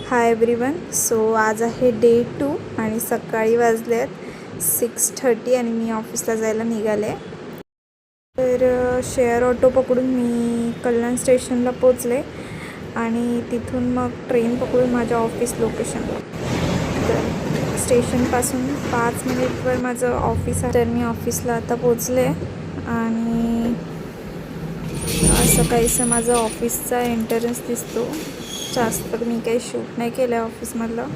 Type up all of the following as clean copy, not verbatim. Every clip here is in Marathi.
Hi everyone. सो आज आहे डे 2 आणि सकाळी वाजलेत 6:30 आणि मी ऑफिसला जायला निघाले. तर शेअर ऑटो पकडून मी कल्याण स्टेशनला पोचले आणि तिथून मग ट्रेन पकडून माझ्या ऑफिस लोकेशनला. तर स्टेशनपासून 5 मिनिटवर माझं ऑफिस आहे. तर मी ऑफिसला आता पोचले आणि असं काहीसं माझं ऑफिसचा एंट्रन्स दिसतो. जास्त मी काही शूट नाही केलं आहे ऑफिसमधलं.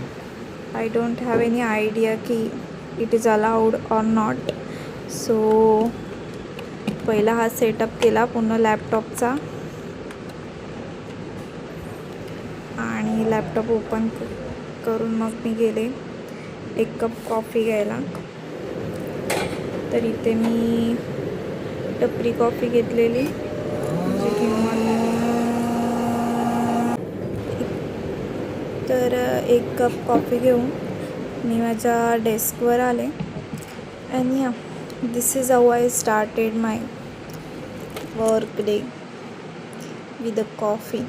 I don't have any idea की it is allowed or not. So पहिला हा सेटअप केला पूर्ण लॅपटॉपचा आणि लॅपटॉप ओपन करून मग मी गेले 1 कप कॉफी घ्यायला. तर इथे मी टपरी कॉफी घेतलेली. तर 1 कप कॉफी घेऊन मी माझ्या डेस्कवर आले आणि this is how I started my work day with a coffee.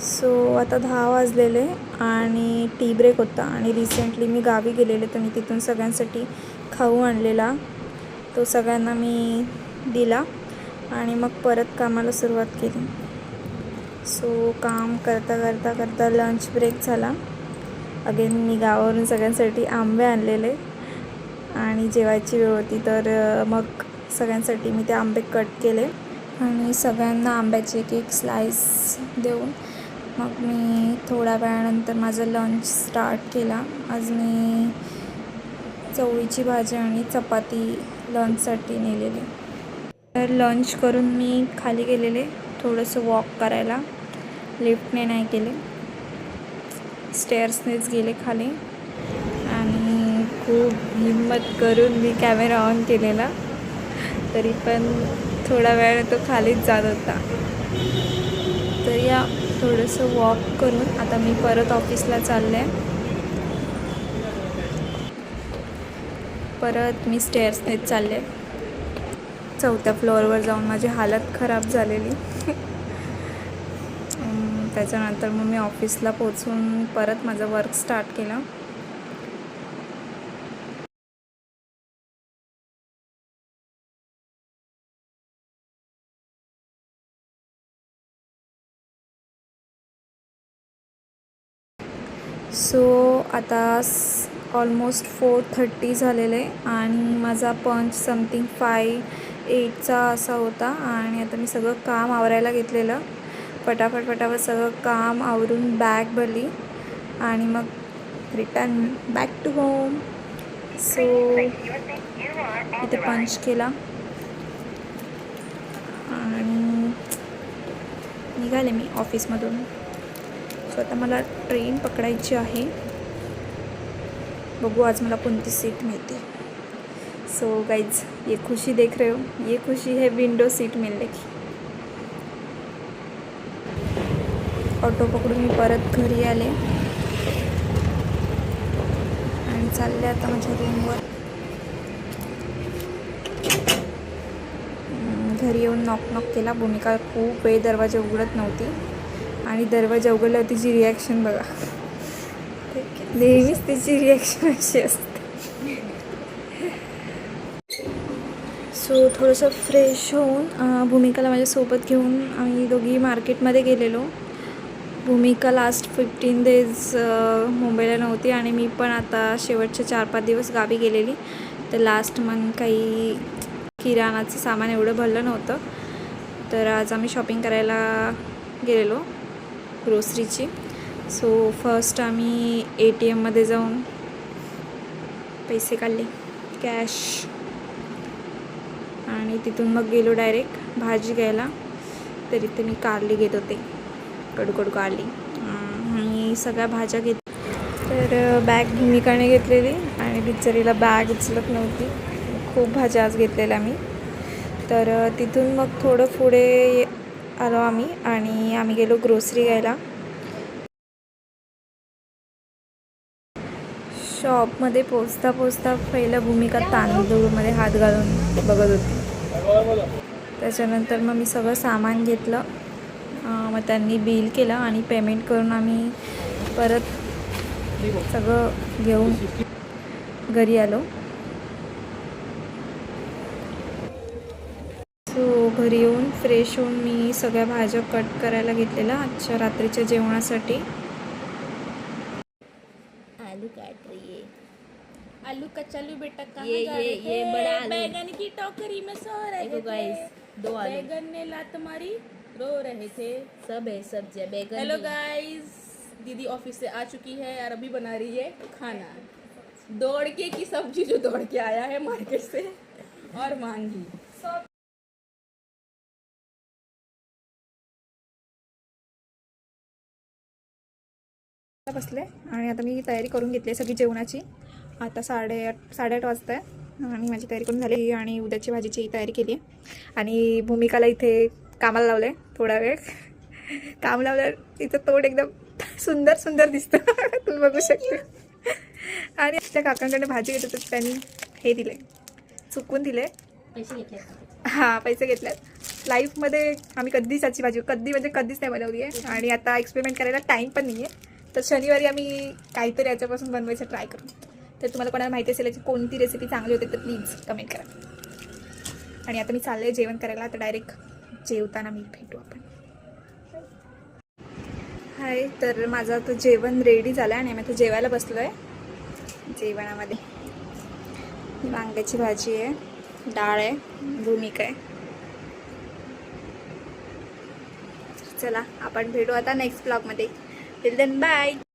So आता 10 वाजलेले आणि टी ब्रेक होता आणि रिसेंटली मी गावी गेलेले, तर मी तिथून सगळ्यांसाठी खाऊ आणलेला. तो सगळ्यांना मी दिला आणि मग परत कामाला सुरुवात केली. सो काम करता लंच ब्रेक झाला. अगेन मी गावावरून सगळ्यांसाठी आंबे आणलेले आणि जेवायची वेळ होती, तर मग सगळ्यांसाठी मी ते आंबे कट केले आणि सगळ्यांना आंब्याचे एक स्लाइस देऊन मग मी थोड्या वेळानंतर माझं लंच स्टार्ट केला. आज मी चवळीची भाजी आणि चपाती लंचसाठी नेलेली. तर लंच करून मी खाली गेलेले थोडंसं वॉक करायला. लिफ्टने नाही गेले, स्टेअर्सनेच गेले खाली आणि खूप हिम्मत करून मी कॅमेरा ऑन केलेला. तरी पण थोडा वेळ तो खालीच जात होता. तर या थोडंसं वॉक करून आता मी परत ऑफिसला चालले. परत मी स्टेअर्सनेच चालले. 4थ्या फ्लोअरवर जाऊन माझी हालत खराब झालेली. त्याच्यानंतर मग मी ऑफिसला पोचून परत माझं वर्क स्टार्ट केलं. सो आता ऑलमोस्ट 4:30 झालेले आणि माझा पंच समथिंग 5:08चा असा होता आणि आता मी सगळं काम आवरायला घेतलेलं. फटाफट सगळं काम आवरून बॅग भरली आणि मग return back to home. So इथे पंच केला आणि निघाले मी ऑफिसमधून. सो आता मला ट्रेन पकडायची आहे. बघू आज मला कोणती सीट मिळते. सो गाइज, ये खुशी देख रहे हो, ये खुशी है विंडो सीट मिलने की. ऑटो पकडून मी परत घरी आले आणि चालले आता माझ्या रूमवर. घरी येऊन नॉक केला. भूमिका खूप वेळ दरवाजा उघडत नव्हती आणि दरवाजा उघडल्यावर तिची रिॲक्शन बघा. नेहमीच तिची रिॲक्शन अशी असते. सो थोडंसं फ्रेश होऊन भूमिकाला माझ्यासोबत घेऊन आम्ही दोघी मार्केटमध्ये गेलेलो. भूमिका लास्ट 15 डेज मुंबईला नव्हती आणि मी पण आता शेवटचे 4-5 दिवस गावी गेलेली. तर लास्ट मंथ काही किराणाचं सामान एवढं भरलं नव्हतं, तर आज आम्ही शॉपिंग करायला गेलेलो ग्रोसरीची. सो फर्स्ट आम्ही ATMमध्ये जाऊन पैसे काढले कॅश आणि तिथून मग गेलो डायरेक्ट भाजी घ्यायला. तर इथे मी कारली घेत होते, कडू कारली आणि सगळ्या भाज्या घेत. तर बॅग भूमिकाने घेतलेली आणि बिचारीला बॅग उचलत नव्हती. खूप भाज्या आज घेतलेल्या मी. तर तिथून मग थोडं पुढे आलो आम्ही आणि आम्ही गेलो ग्रोसरी घ्यायला. शॉपमध्ये पोचता पहिला भूमिका तांदूळमध्ये हात घालून बघत होती. त्याच्यानंतर मग मी सगळं सामान घेतलं, मग त्यांनी बिल केलं आणि पेमेंट करून आम्ही परत सगळं घेऊन घरी आलो. सो घरी येऊन फ्रेश होऊन मी सगळ्या भाज्या कट करायला घेतलेल्या आजच्या रात्रीच्या जेवणासाठी. आलू काट रही है। आलू कचालू बेटा कहाँ ये जा ये रहे ये थे? बड़ा आलू। बैगन की टोकरी में सो रहे देखो थे। गाइस 2 आलू बैगन ने लात मारी, रो रहे थे। सब है सब्जी बैगन हेलो भी। गाइस, दीदी ऑफिस से आ चुकी है और अभी बना रही है खाना। दौड़ के की सब्जी जो दौड़ के आया है मार्केट से और मांगी। बसले आणि आता मी तयारी करून घेतली सगळी जेवणाची. आता 8:30 वाजता आहे आणि माझी तयारी करून झाली आणि उद्याची भाजीची तयारी केली आहे. आणि भूमिकाला इथे कामाला लावलं आहे. थोडा वेळ काम लावलं, तिचं तोंड एकदम सुंदर सुंदर दिसतं तुम्ही बघू शकता. आणि त्या काकांकडे भाजी घेत होतं, त्यांनी हे दिले, चुकून दिले. पैसे घेतले हां, पैसे घेतलेत. लाईफमध्ये आम्ही कधीच याची भाजी म्हणजे कधीच नाही बनवली आहे आणि आता एक्सपेरिमेंट करायला टाईम पण नाही आहे. तर शनिवारी आम्ही काहीतरी याच्यापासून बनवायचं ट्राय करू. तर तुम्हाला कोणाला माहिती असेल याची कोणती रेसिपी चांगली होते तर प्लीज कमेंट करा. आणि आता मी चालले आहे जेवण करायला. आता डायरेक्ट जेवताना मी भेटू आपण. हाय, तर माझं आता जेवण रेडी झालं आहे आणि आम्ही आता जेवायला बसलो आहे. जेवणामध्ये वांग्याची भाजी आहे, डाळ आहे, भूमिका आहे. चला आपण भेटू आता नेक्स्ट ब्लॉगमध्ये. Till then bye.